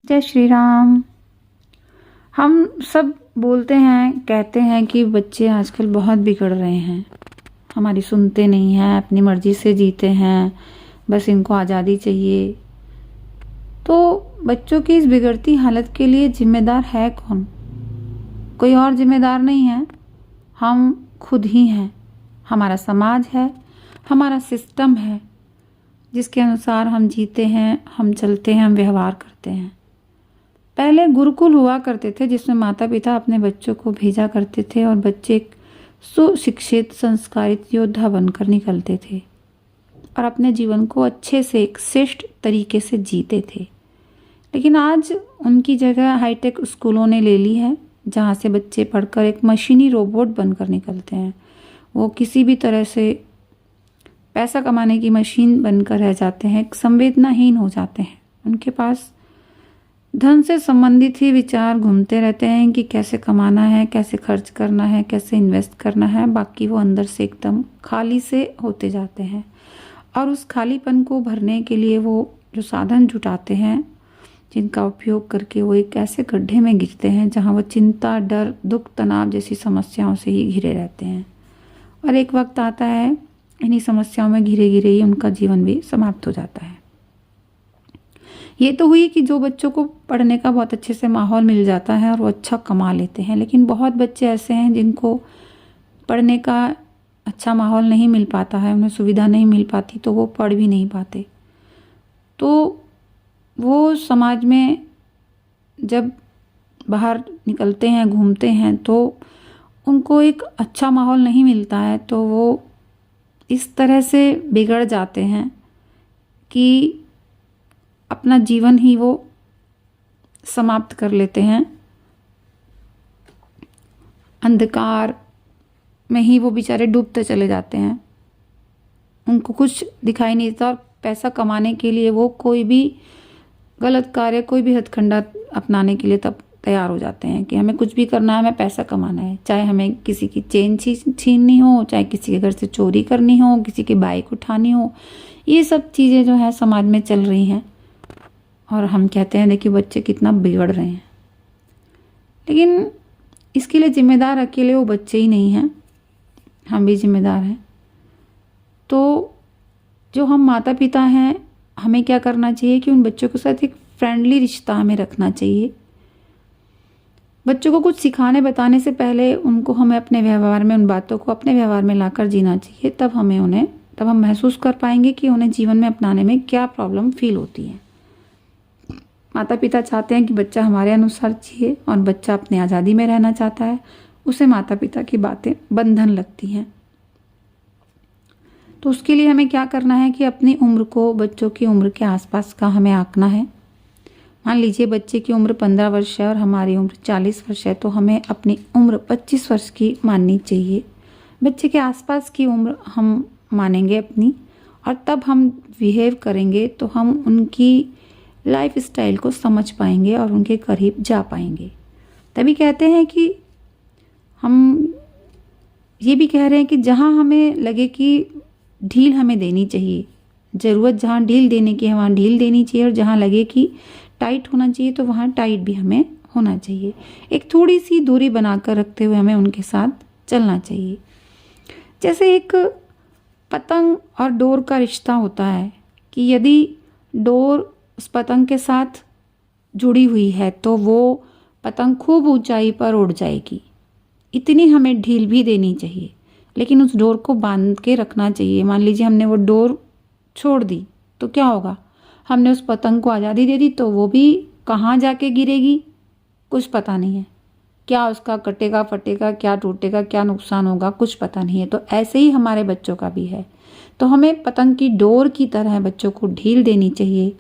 जय श्री राम। हम सब बोलते हैं, कहते हैं कि बच्चे आजकल बहुत बिगड़ रहे हैं, हमारी सुनते नहीं हैं, अपनी मर्जी से जीते हैं, बस इनको आज़ादी चाहिए। तो बच्चों की इस बिगड़ती हालत के लिए जिम्मेदार है कौन? कोई और जिम्मेदार नहीं है, हम खुद ही हैं। हमारा समाज है, हमारा सिस्टम है, जिसके अनुसार हम जीते हैं, हम चलते हैं, हम व्यवहार करते हैं। पहले गुरुकुल हुआ करते थे, जिसमें माता पिता अपने बच्चों को भेजा करते थे और बच्चे एक सुशिक्षित संस्कारित योद्धा बनकर निकलते थे और अपने जीवन को अच्छे से एक श्रेष्ठ तरीके से जीते थे। लेकिन आज उनकी जगह हाईटेक स्कूलों ने ले ली है, जहाँ से बच्चे पढ़कर एक मशीनी रोबोट बनकर निकलते हैं। वो किसी भी तरह से पैसा कमाने की मशीन बनकर रह जाते हैं, संवेदनाहीन हो जाते हैं। उनके पास धन से संबंधित ही विचार घूमते रहते हैं कि कैसे कमाना है, कैसे खर्च करना है, कैसे इन्वेस्ट करना है। बाकी वो अंदर से एकदम खाली से होते जाते हैं और उस खालीपन को भरने के लिए वो जो साधन जुटाते हैं, जिनका उपयोग करके वो एक ऐसे गड्ढे में गिरते हैं जहाँ वो चिंता, डर, दुख, तनाव जैसी समस्याओं से ही घिरे रहते हैं। और एक वक्त आता है, इन्हीं समस्याओं में घिरे घिरे ही उनका जीवन भी समाप्त हो जाता है। ये तो हुई कि जो बच्चों को पढ़ने का बहुत अच्छे से माहौल मिल जाता है और वो अच्छा कमा लेते हैं। लेकिन बहुत बच्चे ऐसे हैं जिनको पढ़ने का अच्छा माहौल नहीं मिल पाता है, उन्हें सुविधा नहीं मिल पाती, तो वो पढ़ भी नहीं पाते। तो वो समाज में जब बाहर निकलते हैं, घूमते हैं, तो उनको एक अच्छा माहौल नहीं मिलता है, तो वो इस तरह से बिगड़ जाते हैं कि अपना जीवन ही वो समाप्त कर लेते हैं। अंधकार में ही वो बेचारे डूबते चले जाते हैं, उनको कुछ दिखाई नहीं देता और पैसा कमाने के लिए वो कोई भी गलत कार्य, कोई भी हथकंडा अपनाने के लिए तब तैयार हो जाते हैं कि हमें कुछ भी करना है, हमें पैसा कमाना है। चाहे हमें किसी की चेन छीननी हो, चाहे किसी के घर से चोरी करनी हो, किसी की बाइक उठानी हो। ये सब चीज़ें जो है समाज में चल रही हैं और हम कहते हैं देखिए बच्चे कितना बिगड़ रहे हैं। लेकिन इसके लिए जिम्मेदार अकेले वो बच्चे ही नहीं हैं, हम भी जिम्मेदार हैं। तो जो हम माता पिता हैं, हमें क्या करना चाहिए कि उन बच्चों के साथ एक फ्रेंडली रिश्ता हमें रखना चाहिए। बच्चों को कुछ सिखाने बताने से पहले हमें अपने व्यवहार में उन बातों को अपने व्यवहार में लाकर जीना चाहिए। तब हम महसूस कर पाएंगे कि उन्हें जीवन में अपनाने में क्या प्रॉब्लम फील होती है। माता पिता चाहते हैं कि बच्चा हमारे अनुसार जिए और बच्चा अपनी आज़ादी में रहना चाहता है, उसे माता पिता की बातें बंधन लगती हैं। तो उसके लिए हमें क्या करना है कि अपनी उम्र को बच्चों की उम्र के आसपास का हमें आंकना है। मान लीजिए बच्चे की उम्र 15 वर्ष है और हमारी उम्र 40 वर्ष है, तो हमें अपनी उम्र 25 वर्ष की माननी चाहिए। बच्चे के आसपास की उम्र हम मानेंगे अपनी, और तब हम बिहेव करेंगे तो हम उनकी लाइफ स्टाइल को समझ पाएंगे और उनके करीब जा पाएंगे। तभी कहते हैं कि हम ये भी कह रहे हैं कि जहाँ हमें लगे कि ढील हमें देनी चाहिए, ज़रूरत जहाँ ढील देने की है वहाँ ढील देनी चाहिए, और जहाँ लगे कि टाइट होना चाहिए तो वहाँ टाइट भी हमें होना चाहिए। एक थोड़ी सी दूरी बनाकर रखते हुए हमें उनके साथ चलना चाहिए। जैसे एक पतंग और डोर का रिश्ता होता है कि यदि डोर उस पतंग के साथ जुड़ी हुई है तो वो पतंग खूब ऊंचाई पर उड़ जाएगी। इतनी हमें ढील भी देनी चाहिए, लेकिन उस डोर को बांध के रखना चाहिए। मान लीजिए हमने वो डोर छोड़ दी तो क्या होगा, हमने उस पतंग को आज़ादी दे दी तो वो भी कहाँ जाके गिरेगी, कुछ पता नहीं है। क्या उसका कटेगा, फटेगा, क्या टूटेगा, क्या नुकसान होगा, कुछ पता नहीं है। तो ऐसे ही हमारे बच्चों का भी है। तो हमें पतंग की डोर की तरह बच्चों को ढील देनी चाहिए,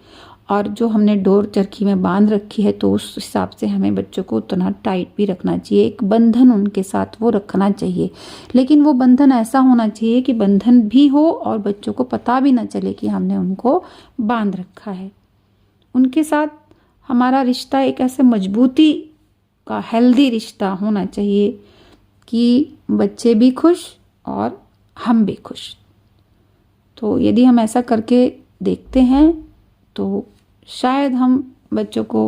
और जो हमने डोर चरखी में बांध रखी है तो उस हिसाब से हमें बच्चों को उतना टाइट भी रखना चाहिए। एक बंधन उनके साथ वो रखना चाहिए, लेकिन वो बंधन ऐसा होना चाहिए कि बंधन भी हो और बच्चों को पता भी ना चले कि हमने उनको बांध रखा है। उनके साथ हमारा रिश्ता एक ऐसे मजबूती का हेल्दी रिश्ता होना चाहिए कि बच्चे भी खुश और हम भी खुश। तो यदि हम ऐसा करके देखते हैं तो शायद हम बच्चों को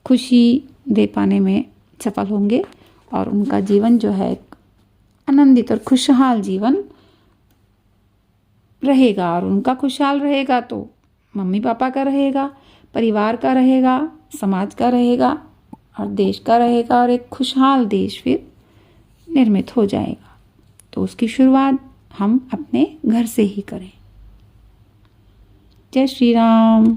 खुशी दे पाने में सफल होंगे और उनका जीवन जो है एक आनंदित और खुशहाल जीवन रहेगा। और उनका खुशहाल रहेगा तो मम्मी पापा का रहेगा, परिवार का रहेगा, समाज का रहेगा और देश का रहेगा, और एक खुशहाल देश फिर निर्मित हो जाएगा। तो उसकी शुरुआत हम अपने घर से ही करें। जय श्री राम।